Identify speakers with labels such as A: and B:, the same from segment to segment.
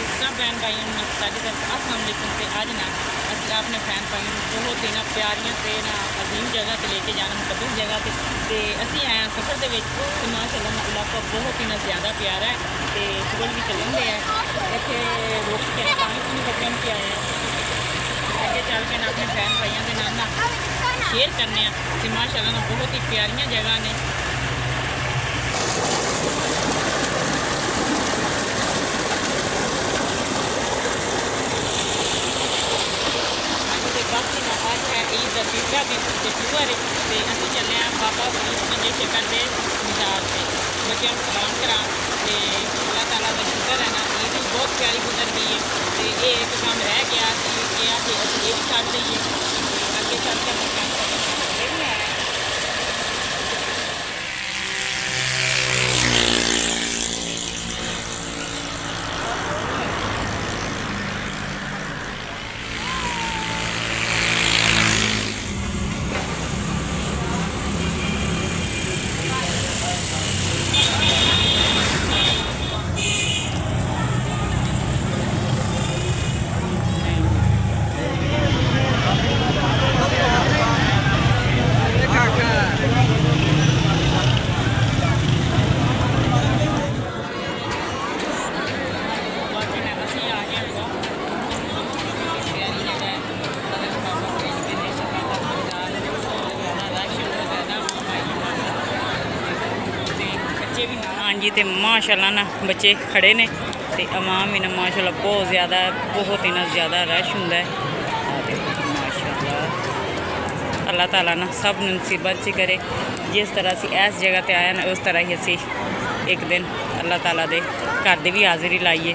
A: सब बहन भाइयों ਨੂੰ ਸਾਡੀ ਤਰਫ अस्सलाम वालेकुम ਤੇ ਅੱਜ ਨਾ ਅਸੀਂ ਆਪਣੇ ਫੈਨ ਭਾਈਆਂ ਨੂੰ ਬਹੁਤ ਹੀ ਨਾ ਪਿਆਰੀਆਂ ਤੇ ਨਾ ਅਜ਼ੀਮ ਜਗ੍ਹਾ ਤੇ ਲੈ ਕੇ ਜਾਣਾ ਮੁਕੱਦਸ ਜਗ੍ਹਾ ਤੇ ਅਸੀਂ ਆਏ ਹਾਂ ਸਫ਼ਰ ਦੇ ਵਿੱਚ ਤੇ ਮਾਸ਼ਾਅੱਲਾ ਦਾ ਇਲਾਕਾ ਬਹੁਤ ਹੀ ਨਾ ਜ਼ਿਆਦਾ ਪਿਆਰਾ ਹੈ ਤੇ ਸੁਬਹ ਵੀ ਚੱਲਦੇ ਆ ਇੱਥੇ ਰੋਕ ਕੇ ਪਾਣੀ ਪੀਣ ਬੱਚਿਆਂ ਨੂੰ ਆਏ ਆ ਅੱਗੇ ਚੱਲ ਕੇ ਨਾ ਆਪਣੇ ਫੈਨ ਭਾਈਆਂ ਦੇ ਨਾਲ ਨਾ ਸ਼ੇਅਰ ਕਰਨੇ ਆ ਤੇ ਮਾਸ਼ਾਅੱਲਾ ਨਾ ਬਹੁਤ ਹੀ ਪਿਆਰੀਆਂ ਜਗ੍ਹਾ ਨੇ बाकी ना आज है ईद का तीसरा दिन त्योहार तो असं चले बाबा मंजे शेखर के मजार से बच्चों को सलाम करा तो अल्लाह ताला का शुक्र है ना ईद भी बहुत प्यारी गुजर गई है तो ये एक काम रह गया कि असं ये भी कर दईए अगे चल के हाँ जी तो माशाल्लाह ना बच्चे खड़े ने तो आवाम भी ना माशाल्लाह बहुत ज़्यादा बहुत ही ना ज़्यादा रश होंगे माशाल्लाह अल्लाह ताला ना सब नसीबत च करे जिस तरह असी इस जगह पर आए ना उस तरह ही असी एक दिन अल्लाह ताला दे घर दे भी हाज़री लाइए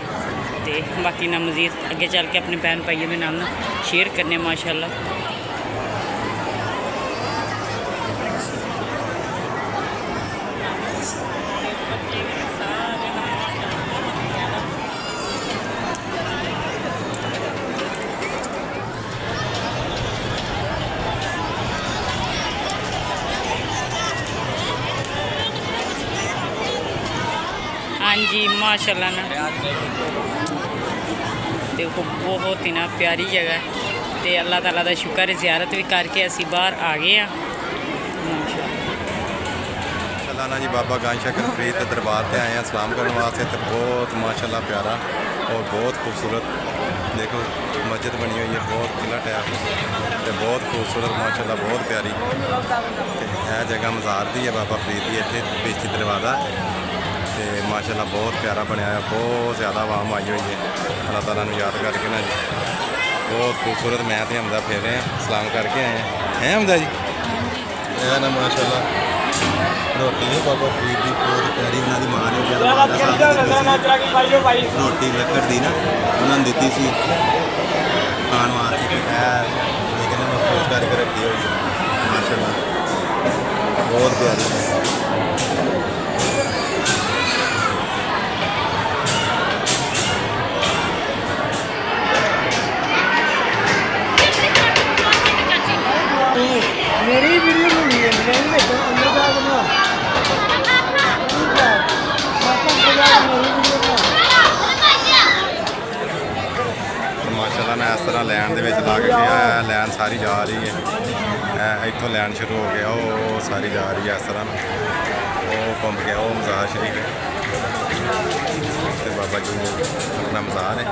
A: तो बाकी ना मज़ीद अगे चल के अपने भैन भाइयों के नाल ना शेयर करने माशाल्लाह हाँ जी माशाल्लाह ना देखो बहुत ही ना प्यारी जगह तो अल्लाह ताला का शुक्र है ज़ियारत भी करके असी बाहर आ गए हैं
B: माशाल्लाह ना जी बाबा गाय शकर फरीद के दरबार से आए हैं सलाम करने वास्ते तो बहुत माशाल्लाह प्यारा और बहुत खूबसूरत देखो मस्जिद बनी हुई है बहुत किला टैप तो बहुत खूबसूरत माशाल्लाह बहुत प्यारी यह जगह मज़ार दी है बाबा फरीद की इतने बेची दरवाज़ा तो माशाल्लाह बहुत प्यारा बनया है बहुत ज़्यादा आवाम आई हुई है अल्लाह ताला नू याद करके ना जी बहुत खूबसूरत मैं तो हमदा फेरे हैं सलाम करके आए हैं हमदा जी यह ना माशाल्लाह रोटी है बाबा फरीद की बहुत प्यारी उन्होंने मां ने रोटी लकड़ दी ना उन्होंने दी सी खाण वास्ते लेकिन महफूज करके रखी हुई है माशाल्लाह बहुत प्यारी
C: मेरी वीडियो नहीं है मैंने देखा अंदर जा बना
B: माशाल्लाह ना इस तरह लैन दे विच ला के गया है लैन सारी जा रही है इतों लैन शुरू हो गया वो सारी जा रही है इस तरह वो घूम गया वो मज़ार शरीफ है बाबा जी अपना मज़ार है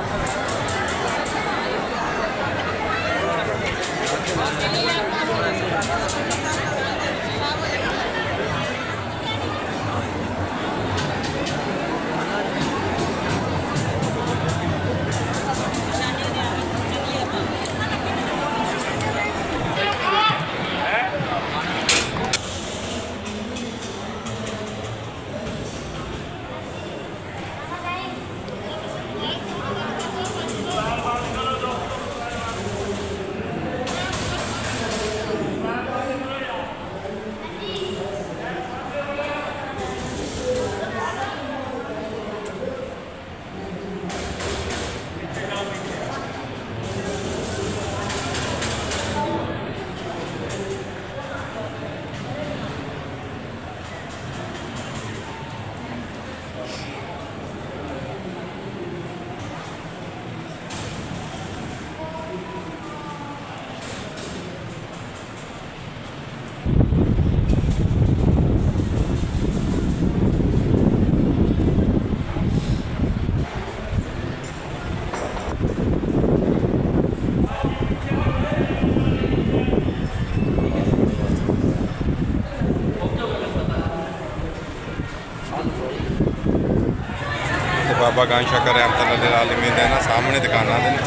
B: ਬਾਬਾ ਗਾਂ ਸ਼ੱਕਰ ਰਹਿਮਤੁਲਾਹ ਆਲਮੀਨ ਦੇ ਨਾ ਸਾਹਮਣੇ ਦੁਕਾਨਾਂ ਦੇ ਨੇ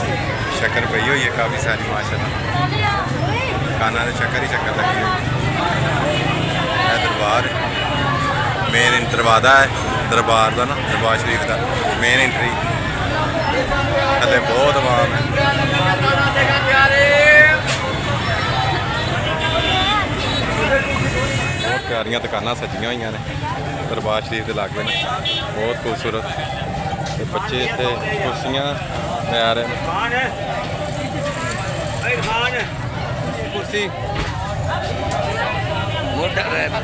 B: ਸ਼ੱਕਰ ਪਈ ਹੋਈ ਹੈ ਕਾਫੀ ਸਾਰੀ ਮਾਸ਼ਾਅੱਲਾ। ਦੁਕਾਨਾਂ ਦੇ ਸ਼ੱਕਰ ਹੀ ਸ਼ੱਕਰ ਲੱਗੀ ਹੋਈ। ਇਹ ਦਰਬਾਰ ਮੇਨ ਦਰਵਾਜ਼ਾ ਹੈ ਦਰਬਾਰ ਦਾ ਨਾ, ਦਰਬਾਰ ਸ਼ਰੀਫ ਦਾ ਮੇਨ ਐਂਟਰੀ। ਅਤੇ ਬਹੁਤ ਆਵਾਮ ਹੈ। ਬਹੁਤ ਪਿਆਰੀਆਂ ਦੁਕਾਨਾਂ ਸਜੀਆਂ ਹੋਈਆਂ ਨੇ ਦਰਬਾਰ ਸ਼ਰੀਫ ਦੇ ਲਾਗੇ ਨੇ, ਬਹੁਤ ਖੂਬਸੂਰਤ। ਤੇ ਬੱਚੇ ਇੱਥੇ ਕੁਰਸੀਆਂ ਲੈ ਰਹੇ ਨੇ। ਕੁਰਸੀ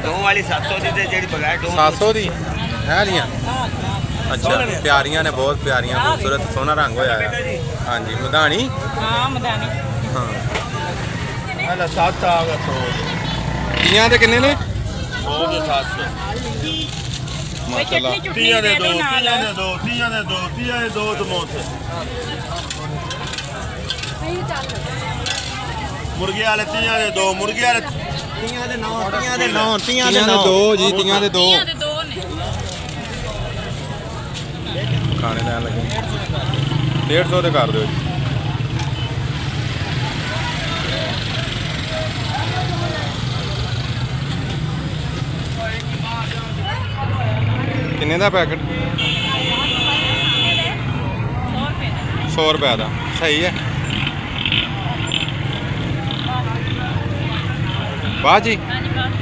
C: ਦੋ ਵਾਲੀ 700 ਦੀ ਤੇ ਜਿਹੜੀ ਬਗੈਰ
B: 700 ਦੀ ਹੈ ਲੀਆਂ। ਅੱਛਾ ਪਿਆਰੀਆਂ ਨੇ, ਬਹੁਤ ਪਿਆਰੀਆਂ ਖੂਬਸੂਰਤ ਸੋਹਣਾ ਰੰਗ ਹੋਇਆ ਹੈ। ਹਾਂਜੀ ਮਧਾਣੀ।
A: ਹਾਂ ਮਦਾਨੀ।
B: ਹਾਂ
C: ਹਲਾ 7 ਆ ਗਿਆ 100
B: ਤੀਆਂ ਦੇ ਕਿੰਨੇ ਨੇ?
C: 100 ਦੇ 700
B: ਮਾਸ਼ਾਅੱਲਾ।
C: ਤੀਆਂ ਦੇ ਦੋ, ਤੀਆਂ ਦੇ ਦੋ, ਤੀਆਂ ਦੇ ਦੋ, ਤੀਆਂ ਦੇ ਦੋ ਸਮੋਸੇ। ਮੁਰਗੇ ਵਾਲੇ ਤੀਆਂ ਦੇ ਦੋ, ਮੁਰਗੇ ਵਾਲੇ ਤੀਆਂ ਦੇ 9, ਤੀਆਂ ਦੇ 9,
B: ਤੀਆਂ ਦੇ ਦੋ ਜੀ, ਤੀਆਂ ਦੇ ਦੋ।
A: ਤੀਆਂ ਦੇ ਦੋ ਨੇ।
B: ਖਾਣੇ ਲੈਣ ਲੱਗੇ 150 ਦੇ ਕਰ ਦਿਓ ਜੀ। ਕਿੰਨੇ ਦਾ ਪੈਕਟ? 100 ਰੁਪਏ ਦਾ। ਸਹੀ ਹੈ। ਬਾਜੀ
A: ਹਾਂਜੀ ਬਾਅਦ